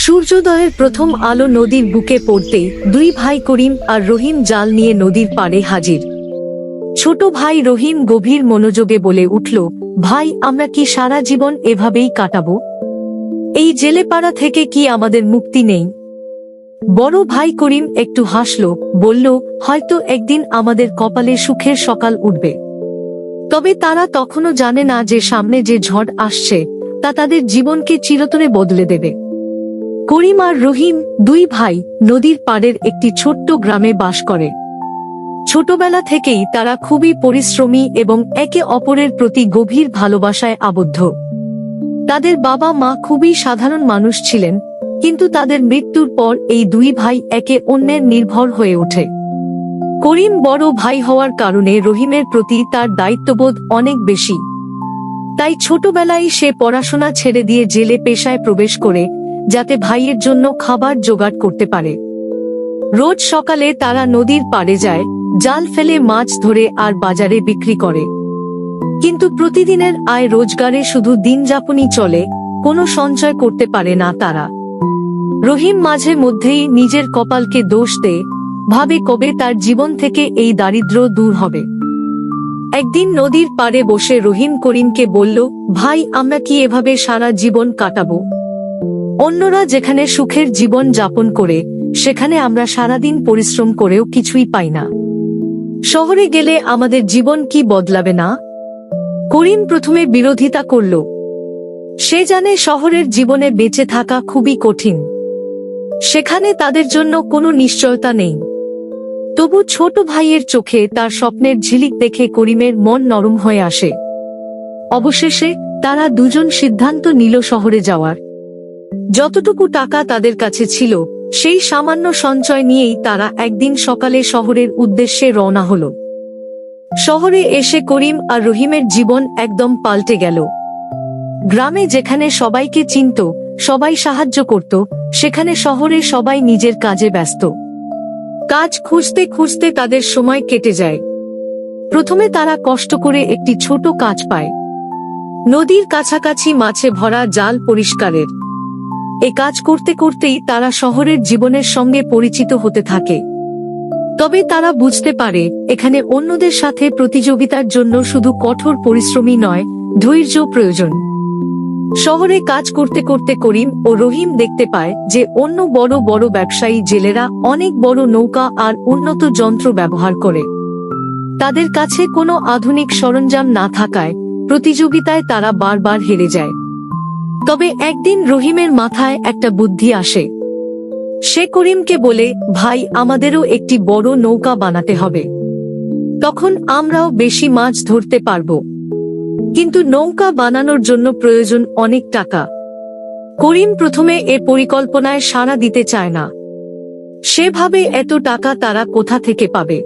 সূর্যোদয়ের প্রথম আলো নদীর বুকে পড়তেই দুই ভাই করিম আর রহিম জাল নিয়ে নদীর পাড়ে হাজির। ছোট ভাই রহিম গভীর মনোযোগে বলে উঠল, ভাই, আমরা কি সারা জীবন এভাবেই কাটাবো? এই জেলেপাড়া থেকে কি আমাদের মুক্তি নেই? বড় ভাই করিম একটু হাসল, বলল, হয়তো একদিন আমাদের কপালে সুখের সকাল উঠবে। তবে তারা তখনও জানে না যে সামনে যে ঝড় আসছে তা তাদের জীবনকে চিরতরে বদলে দেবে। করিম আর রহিম দুই ভাই নদীর পাড়ের একটি ছোট্ট গ্রামে বাস করে। ছোটবেলা থেকেই তারা খুবই পরিশ্রমী এবং একে অপরের প্রতি গভীর ভালোবাসায় আবদ্ধ। তাদের বাবা মা খুবই সাধারণ মানুষ ছিলেন, কিন্তু তাদের মৃত্যুর পর এই দুই ভাই একে অন্যের নির্ভর হয়ে ওঠে। করিম বড় ভাই হওয়ার কারণে রহিমের প্রতি তার দায়িত্ববোধ অনেক বেশি। তাই ছোটবেলায় সে পড়াশোনা ছেড়ে দিয়ে জেলে পেশায় প্রবেশ করে, যাতে ভাইয়ের জন্য খাবার জোগাড় করতে পারে। রোজ সকালে তারা নদীর পাড়ে যায়, জাল ফেলে মাছ ধরে আর বাজারে বিক্রি করে। কিন্তু প্রতিদিনের আয় রোজগারে শুধু দিনযাপনই চলে, কোনো সঞ্চয় করতে পারে না তারা। রহিম মাঝে মধ্যেই নিজের কপালকে দোষ দেয়, ভাবে কবে তার জীবন থেকে এই দারিদ্র্য দূর হবে। একদিন নদীর পাড়ে বসে রহিম করিমকে বলল, ভাই, আমরা কি এভাবে সারা জীবন কাটাবো? অন্যরা যেখানে সুখের জীবন যাপন করে, সেখানে আমরা সারাদিন পরিশ্রম করেও কিছুই পাই না। শহরে গেলে আমাদের জীবন কি বদলাবে না? করিম প্রথমে বিরোধিতা করল। সে জানে শহরের জীবনে বেঁচে থাকা খুবই কঠিন। সেখানে তাদের জন্য কোনো নিশ্চয়তা নেই। তবু ছোট ভাইয়ের চোখে তার স্বপ্নের ঝিলিক দেখে করিমের মন নরম হয়ে আসে। অবশেষে তারা দুজন সিদ্ধান্ত নিল শহরে যাওয়ার। যতটুকু টাকা তাদের কাছে ছিল, সেই সামান্য সঞ্চয় নিয়েই তারা একদিন সকালে শহরের উদ্দেশ্যে রওনা হল। শহরে এসে করিম আর রহিমের জীবন একদম পাল্টে গেল। গ্রামে যেখানে সবাইকে চিনত, সবাই সাহায্য করত, সেখানে শহরে সবাই নিজের কাজে ব্যস্ত। কাজ খুঁজতে খুঁজতে তাদের সময় কেটে যায়। প্রথমে তারা কষ্ট করে একটি ছোট কাজ পায়, নদীর কাছাকাছি মাছে ভরা জাল পরিষ্কারের। এ কাজ করতে করতেই তারা শহরের জীবনের সঙ্গে পরিচিত হতে থাকে। তবে তারা বুঝতে পারে, এখানে অন্যদের সাথে প্রতিযোগিতার জন্য শুধু কঠোর পরিশ্রমই নয়, ধৈর্য প্রয়োজন। শহরে কাজ করতে করতে করিম ও রহিম দেখতে পায় যে অন্য বড় বড় ব্যবসায়ী জেলেরা অনেক বড় নৌকা আর উন্নত যন্ত্র ব্যবহার করে। তাদের কাছে কোনো আধুনিক সরঞ্জাম না থাকায় প্রতিযোগিতায় তারা বারবার হেরে যায়। তবে একদিন রহিমের মাথায় একটা বুদ্ধি আসে। সে করিমকে বলে, ভাই, আমাদেরও একটি বড় নৌকা বানাতে হবে। তখন আমরাও বেশি মাছ ধরতে পারবো। কিন্তু নৌকা বানানোর জন্য প্রয়োজন অনেক টাকা। করিম প্রথমে এ পরিকল্পনায় সাড়া দিতে চায় না। সে ভাবে এত টাকা তারা কোথা থেকে পাবে।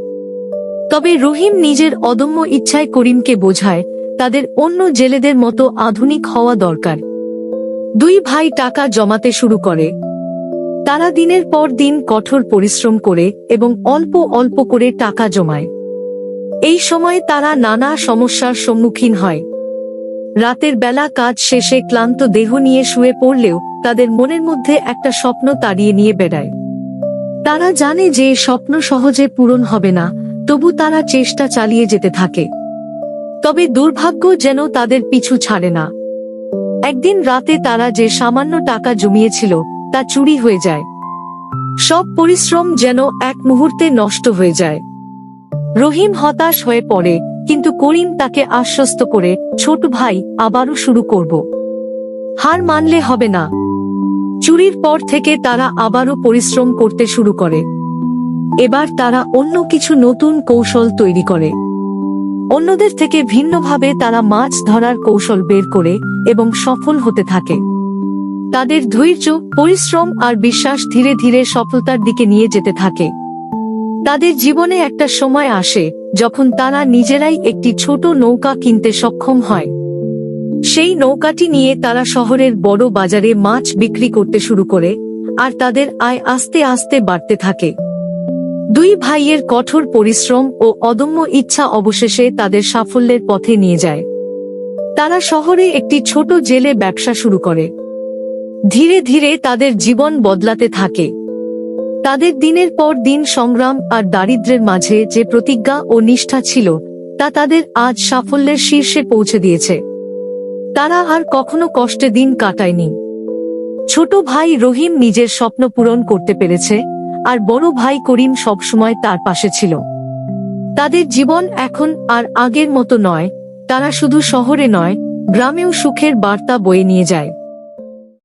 তবে রহিম নিজের অদম্য ইচ্ছায় করিমকে বোঝায়, তাদের অন্য জেলেদের মতো আধুনিক হওয়া দরকার। দুই ভাই টাকা জমাতে শুরু করে। তারা দিনের পর দিন কঠোর পরিশ্রম করে এবং অল্প অল্প করে টাকা জমায়। এই সময় তারা নানা সমস্যার সম্মুখীন হয়। রাতের বেলা কাজ শেষে ক্লান্ত দেহ নিয়ে শুয়ে পড়লেও তাদের মনের মধ্যে একটা স্বপ্ন তাড়িয়ে নিয়ে বেড়ায়। তারা জানে যে স্বপ্ন সহজে পূরণ হবে না, তবু তারা চেষ্টা চালিয়ে যেতে থাকে। তবে দুর্ভাগ্য যেন তাদের পিছু ছাড়ে না। একদিন রাতে তারা যে সামান্য টাকা জমিয়েছিল তা চুরি হয়ে যায়। সব পরিশ্রম যেন এক মুহূর্তে নষ্ট হয়ে যায়। রহিম হতাশ হয়ে পড়ে, কিন্তু করিম তাকে আশ্বস্ত করে, ছোট ভাই, আবারও শুরু করব। হার মানলে হবে না। চুরির পর থেকে তারা আবারও পরিশ্রম করতে শুরু করে। এবার তারা অন্য কিছু নতুন কৌশল তৈরি করে। অন্যদের থেকে ভিন্নভাবে তারা মাছ ধরার কৌশল বের করে এবং সফল হতে থাকে। তাদের ধৈর্য, পরিশ্রম আর বিশ্বাস ধীরে ধীরে সফলতার দিকে নিয়ে যেতে থাকে। তাদের জীবনে একটা সময় আসে যখন তারা নিজেরাই একটি ছোট নৌকা কিনতে সক্ষম হয়। সেই নৌকাটি নিয়ে তারা শহরের বড় বাজারে মাছ বিক্রি করতে শুরু করে, আর তাদের আয় আস্তে আস্তে বাড়তে থাকে। দুই ভাইয়ের কঠোর পরিশ্রম ও অদম্য ইচ্ছা অবশেষে তাদের সাফল্যের পথে নিয়ে যায়। তারা শহরে একটি ছোট জেলে ব্যবসা শুরু করে। ধীরে ধীরে তাদের জীবন বদলাতে থাকে। তাদের দিনের পর দিন সংগ্রাম আর দারিদ্র্যের মাঝে যে প্রতিজ্ঞা ও নিষ্ঠা ছিল তা তাদের আজ সাফল্যের শীর্ষে পৌঁছে দিয়েছে। তারা আর কখনো কষ্টে দিন কাটায়নি। ছোট ভাই রহিম নিজের স্বপ্ন পূরণ করতে পেরেছে, আর বড় ভাই করিম সবসময় তার পাশে ছিল। তাদের জীবন এখন আর আগের মতো নয়, তারা শুধু শহরে নয়, গ্রামেও সুখের বার্তা বয়ে নিয়ে যায়।